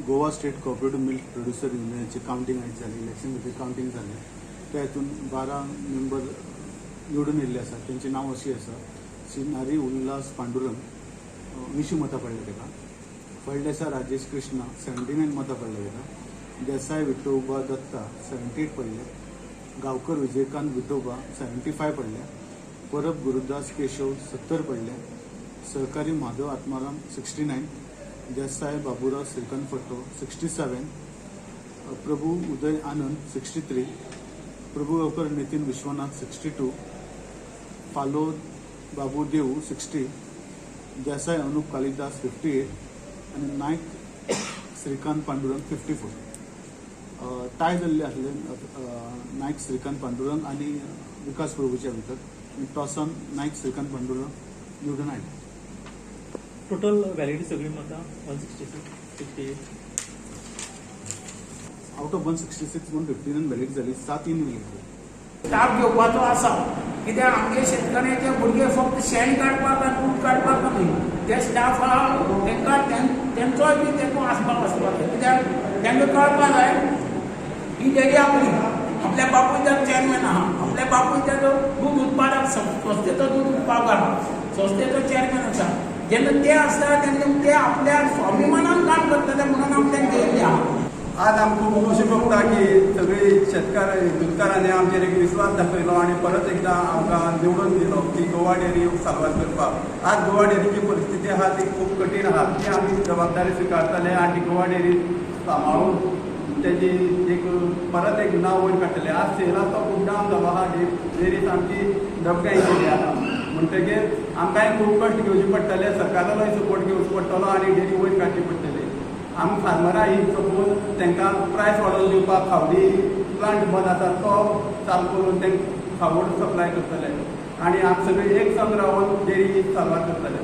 Goa state cooperative milk producer युनियनचे counting आयज जालें, इलेक्शन खातीर काउंटिंग जालें. त्या हातून 12 मेंबर निवडून येयल्ले आसा. तेंची नांव अशीं आसा: सिनारी उल्हास पांडुरंग 80 मतां पडल्या तेका. फळदेसाय राजेश कृष्णा 79 मतां पडल्या तेका. देसाय विठोबा दत्ता 78 पडले. गांवकर विजयकांत विठोबा 75 पडल्या. परब गुरुदास केशव 70 पडले. सहकारी माधव आत्माराम 69. देसाय बाबूराव श्रीकांत फट्टो 67. प्रभू उदय आनंद 63. प्रभू गांवकर नितीन विश्वनाथ 62. फालोद बाबू देव 60. देसाय अनुप कालिदास 58. आणि नायक श्रीकांत पांडुरंग 54. टाय जाल्ले आसले नायक श्रीकांत पांडुरंग आणि विकास प्रभूच्या भितर. टॉसान नायक श्रीकांत पांडुरंग निवडून आयले. टोटल व्हॅलिडिटी सगळी मतां 166 आउट ऑफ 166 159 व्हॅलिड जाली. 7 इनव्हॅलिड. स्टाफ घेवपाचो आसा, कित्याक आमगे शेतकऱ्याचे भुरगे फक्त शेण काडपाक आनी दूध काडपाक न्हय, ते स्टाफ आहा तेंकां तेंचोय बी तेतून आसपाक जाय. कित्याक तेंकां कळपाक जाय ही डेरी आपली, आपल्या बापूय त्यात चॅरमॅन आहा, आपल्या बापूय त्याचो दूध उत्पादक संस्थेचो दूध उत्पादक संस्थेचो चॅरमॅन आसा. जेन्ना ते आसता तेन्ना ते आपल्या स्वाभिमानान काम करतले म्हणून आपल्याक घेयल्ले आहा. आज आमकां खूब अशें भोगता की सगळी शेतकार दूधकारांनी आमचेर एक विश्वास दाखयलो आनी परत एकदां आमकां निवडून दिलो की गोवा डेरी साल्वार करपाक. आज गोवा डेरीची परिस्थिती आहा ती खूब कठीण आहा. ती आमी जबाबदारी स्विकारतले आनी गोवा डेरी सांबाळून तेजी एक परत एक नांव वयर काडटले. आज सेलाचो खूब डावन जालो आहा. डेरी सामकी डबकाय केली आहा. म्हणटकीर आमकांय खूब कश्ट घेवचे पडटले, सरकारालोय सपोर्ट घेवचो पडटलो आनी डेरी वयर काडची पडटली. आमी फार्मरां ही सपोज तांकां प्रायस वाडोवन दिवपाक खावडी प्लांट बंद आसा तो चालू करून तांकां खावड सप्लाय करतले आनी आमी सगळे एक संग रावन डेरी साल्वार करतले.